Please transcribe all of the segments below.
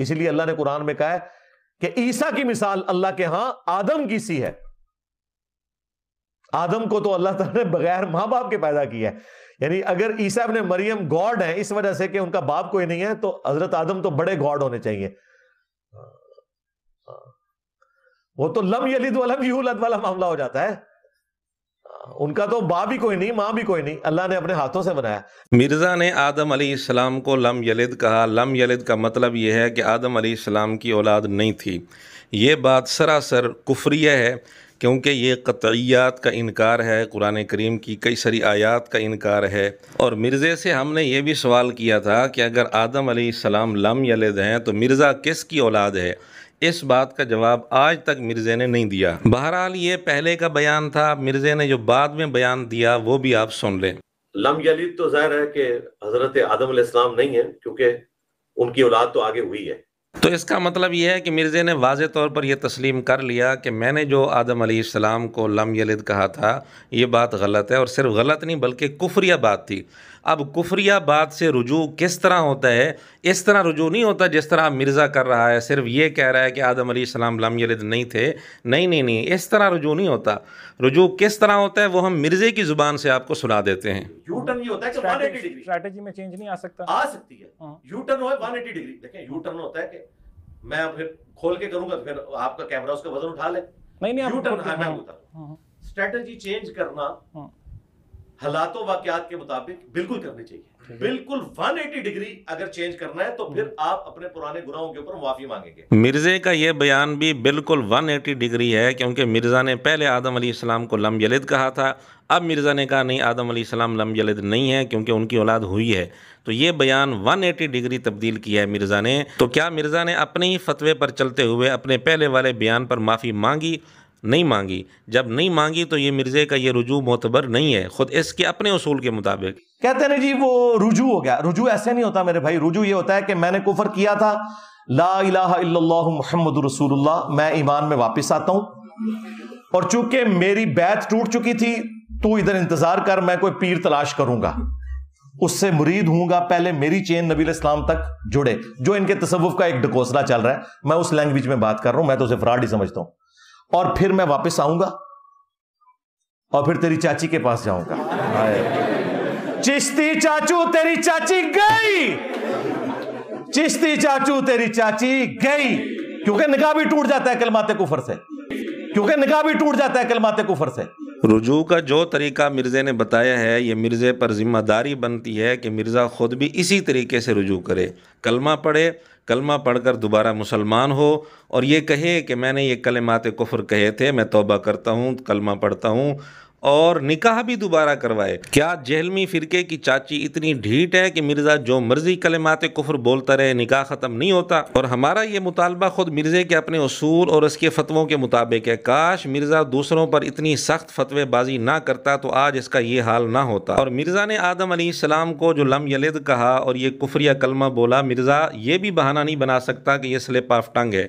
اسی لیے اللہ نے قرآن میں کہا ہے کہ عیسیٰ کی مثال اللہ کے ہاں آدم کی سی ہے. آدم کو تو اللہ تعالیٰ نے بغیر ماں باپ کے پیدا کیا ہے. یعنی اگر عیسیٰ ابن مریم گاڈ ہیں اس وجہ سے کہ ان کا باپ کوئی نہیں ہے، تو حضرت آدم تو بڑے گاڈ ہونے چاہیے. وہ تو لم یلد ولم یولد والا معاملہ ہو جاتا ہے. ان کا تو باپ بھی کوئی نہیں، ماں بھی کوئی نہیں، اللہ نے اپنے ہاتھوں سے بنایا. مرزا نے آدم علیہ السلام کو لم یلد کہا. لم یلد کا مطلب یہ ہے کہ آدم علیہ السلام کی اولاد نہیں تھی. یہ بات سراسر کفریہ ہے، کیونکہ یہ قطعیات کا انکار ہے، قرآن کریم کی کئی ساری آیات کا انکار ہے. اور مرزے سے ہم نے یہ بھی سوال کیا تھا کہ اگر آدم علیہ السلام لم یلد ہیں تو مرزا کس کی اولاد ہے؟ اس بات کا جواب آج تک مرزے نے نہیں دیا. بہرحال یہ پہلے کا بیان تھا. مرزے نے جو بعد میں بیان دیا وہ بھی آپ سن لیں. لم یلد تو ظاہر ہے کہ حضرت آدم علیہ السلام نہیں ہے، کیونکہ ان کی اولاد تو آگے ہوئی ہے. تو اس کا مطلب یہ ہے کہ مرزے نے واضح طور پر یہ تسلیم کر لیا کہ میں نے جو آدم علیہ السلام کو لم یلد کہا تھا یہ بات غلط ہے، اور صرف غلط نہیں بلکہ کفریہ بات تھی. اب کفریہ بات سے رجوع کس طرح ہوتا ہے؟ اس طرح رجوع نہیں ہوتا جس طرح مرزا کر رہا ہے، صرف یہ کہہ رہا ہے کہ آدم علیہ السلام لم یلد نہیں تھے. نہیں، اس طرح رجوع نہیں ہوتا. رجوع کس طرح ہوتا ہے وہ ہم مرزے کی زبان سے آپ کو سنا دیتے ہیں. یو ٹرن یہ ہوتا ہے کہ 180 ڈگری اسٹریٹجی میں چینج نہیں آ سکتا. آ سکتی ہے. You turn who 180 degree. دیکھیں یو ٹرن ہوتا ہے کہ میں پھر کھول کے کروں گا، پھر آپ کا کیمرہ اس کا وزن اٹھا لے. یو ٹرن ہے. میں اسٹریٹجی چینج کرنا حالات و واقعات کے مطابق بالکل کرنی چاہیے. بالکل 180 ڈگری اگر چینج کرنا ہے تو پھر آپ اپنے پرانے گناہوں کے اوپر معافی مانگیں گے. مرزے کا یہ بیان بھی بالکل 180 ڈگری ہے، کیونکہ مرزا نے پہلے آدم علیہ السلام کو لم یلد کہا تھا. اب مرزا نے کہا نہیں، آدم علیہ السلام لم یلد نہیں ہے کیونکہ ان کی اولاد ہوئی ہے. تو یہ بیان 180 ڈگری تبدیل کیا ہے مرزا نے. تو کیا مرزا نے اپنے ہی فتوے پر چلتے ہوئے اپنے پہلے والے بیان پر معافی مانگی؟ نہیں مانگی. جب نہیں مانگی تو یہ مرزے کا یہ رجوع معتبر نہیں ہے، خود اس کے اپنے اصول کے مطابق. کہتے ہیں جی وہ رجوع ہو گیا. رجوع ایسے نہیں ہوتا میرے بھائی. رجوع یہ ہوتا ہے کہ میں نے کفر کیا تھا، لا الہ الا اللہ محمد رسول اللہ، میں ایمان میں واپس آتا ہوں، اور چونکہ میری بیعت ٹوٹ چکی تھی تو ادھر انتظار کر، میں کوئی پیر تلاش کروں گا، اس سے مرید ہوں گا، پہلے میری چین نبی علیہ السلام تک جڑے. جو ان کے تصوف کا ایک ڈکوسلا چل رہا ہے، میں اس لینگویج میں بات کر رہا ہوں، میں تو اسے فراڈ ہی سمجھتا ہوں. اور پھر میں واپس آؤں گا اور پھر تیری چاچی کے پاس جاؤں گا. چشتی چاچو تیری چاچی گئی، چشتی چاچو تیری چاچی گئی. کیونکہ نکاح بھی ٹوٹ جاتا ہے کلمات کفر سے، کیونکہ نکاح بھی ٹوٹ جاتا ہے کلمات کفر سے. رجوع کا جو طریقہ مرزے نے بتایا ہے، یہ مرزے پر ذمہ داری بنتی ہے کہ مرزا خود بھی اسی طریقے سے رجوع کرے. کلمہ پڑھے، کلمہ پڑھ کر دوبارہ مسلمان ہو، اور یہ کہے کہ میں نے یہ کلمات کفر کہے تھے، میں توبہ کرتا ہوں، کلمہ پڑھتا ہوں، اور نکاح بھی دوبارہ کروائے. کیا جہلمی فرقے کی چاچی اتنی ڈھیٹ ہے کہ مرزا جو مرضی کلمات کفر بولتا رہے، نکاح ختم نہیں ہوتا؟ اور ہمارا یہ مطالبہ خود مرزے کے اپنے اصول اور اس کے فتووں کے مطابق ہے. کاش مرزا دوسروں پر اتنی سخت فتوے بازی نہ کرتا تو آج اس کا یہ حال نہ ہوتا. اور مرزا نے آدم علیہ السلام کو جو لم یلد کہا اور یہ کفریہ کلمہ بولا، مرزا یہ بھی بہانہ نہیں بنا سکتا کہ یہ سلپ آف ٹنگ ہے،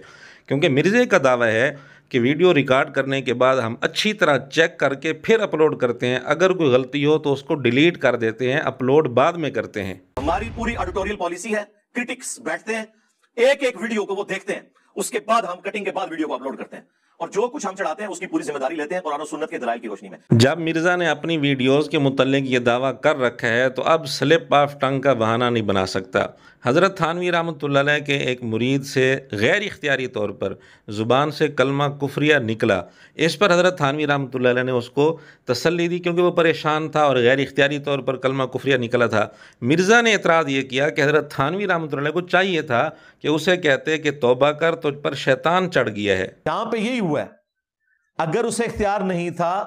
کیونکہ مرزے کا دعویٰ ہے کہ ویڈیو ریکارڈ کرنے کے بعد ہم اچھی طرح چیک کر کے پھر اپلوڈ کرتے ہیں. اگر کوئی غلطی ہو تو اس کو ڈیلیٹ کر دیتے ہیں، اپلوڈ بعد میں کرتے ہیں. ہماری پوری ایڈیٹوریل پالیسی ہے، کرٹکس بیٹھتے ہیں، ایک ایک ویڈیو کو وہ دیکھتے ہیں، اس کے بعد ہم کٹنگ کے بعد ویڈیو کو اپلوڈ کرتے ہیں، اور جو کچھ ہم چڑھاتے ہیں اس کی پوری ذمہ داری لیتے ہیں قرآن و سنت کے دلائل کی روشنی میں. جب مرزا نے اپنی ویڈیوز کے متعلق یہ دعویٰ کر رکھا ہے تو اب سلپ آف ٹنگ کا بہانہ نہیں بنا سکتا. حضرت تھانوی رحمۃ اللہ علیہ کے ایک مرید سے غیر اختیاری طور پر زبان سے کلمہ کفریہ نکلا. اس پر حضرت تھانوی رحمۃ اللہ علیہ نے اس کو تسلی دی، کیونکہ وہ پریشان تھا اور غیر اختیاری طور پر کلمہ کفریہ نکلا تھا. مرزا نے اعتراض یہ کیا کہ حضرت تھانوی رحمۃ اللہ علیہ کو چاہیے تھا کہ اسے کہتے کہ توبہ کر، تجھ پر شیطان چڑھ گیا ہے. یہاں پہ یہی ہوا ہے. اگر اسے اختیار نہیں تھا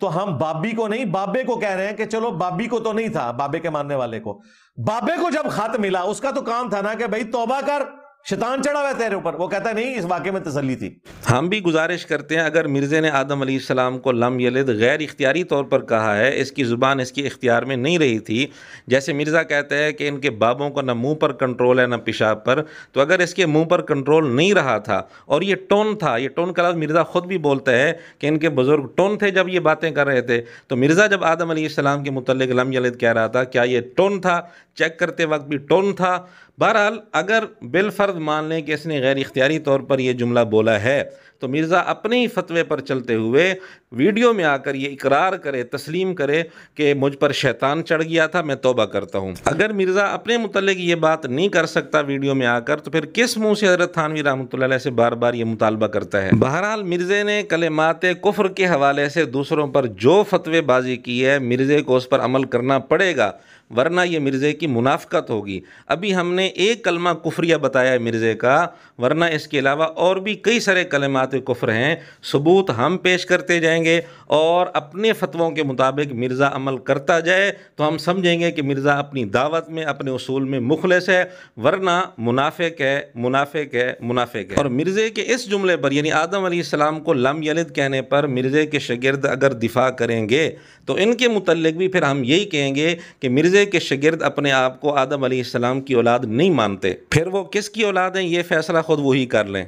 تو ہم بابی کو نہیں، بابے کو کہہ رہے ہیں کہ چلو بابی کو تو نہیں تھا، بابے کے ماننے والے کو، بابے کو جب خط ملا اس کا تو کام تھا نا کہ بھائی توبہ کر، شیطان چڑھا ہوا ہے تیرے اوپر. وہ کہتا ہے نہیں، اس واقعے میں تسلی تھی. ہم بھی گزارش کرتے ہیں، اگر مرزے نے آدم علیہ السلام کو لم یلد غیر اختیاری طور پر کہا ہے، اس کی زبان اس کی اختیار میں نہیں رہی تھی، جیسے مرزا کہتا ہے کہ ان کے بابوں کو نہ منہ پر کنٹرول ہے نہ پیشاب پر، تو اگر اس کے منہ پر کنٹرول نہیں رہا تھا اور یہ ٹون تھا، یہ ٹون کا لفظ مرزا خود بھی بولتا ہے کہ ان کے بزرگ ٹون تھے جب یہ باتیں کر رہے تھے، تو مرزا جب آدم علیہ السلام کے متعلق لم یلد کہہ رہا تھا، کیا یہ ٹون تھا؟ چیک کرتے وقت بھی ٹون تھا؟ بہرحال اگر بالفرض مان لیں کہ اس نے غیر اختیاری طور پر یہ جملہ بولا ہے تو مرزا اپنے ہی فتوے پر چلتے ہوئے ویڈیو میں آ کر یہ اقرار کرے، تسلیم کرے کہ مجھ پر شیطان چڑھ گیا تھا، میں توبہ کرتا ہوں۔ اگر مرزا اپنے متعلق یہ بات نہیں کر سکتا ویڈیو میں آ کر، تو پھر کس منہ سے حضرت تھانوی رحمۃ اللہ علیہ سے بار بار یہ مطالبہ کرتا ہے؟ بہرحال مرزے نے کلمات کفر کے حوالے سے دوسروں پر جو فتوے بازی کی ہے، مرزے کو اس پر عمل کرنا پڑے گا، ورنہ یہ مرزے کی منافقت ہوگی۔ ابھی ہم نے ایک کلمہ کفریہ بتایا ہے مرزے کا، ورنہ اس کے علاوہ اور بھی کئی سارے کلمات کفر ہیں۔ ثبوت ہم پیش کرتے جائیں گے اور اپنے فتووں کے مطابق مرزا عمل کرتا جائے تو ہم سمجھیں گے کہ مرزا اپنی دعوت میں، اپنے اصول میں مخلص ہے، ورنہ منافق ہے، منافق ہے، منافق ہے۔ اور مرزے کے اس جملے پر، یعنی آدم علیہ السلام کو لم یلد کہنے پر مرزے کے شاگرد اگر دفاع کریں گے تو ان کے متعلق بھی پھر ہم یہی کہیں گے کہ مرزے کے شاگرد اپنے آپ کو آدم علیہ السلام کی اولاد نہیں مانتے، پھر وہ کس کی اولاد ہیں یہ فیصلہ خود وہی کر لیں۔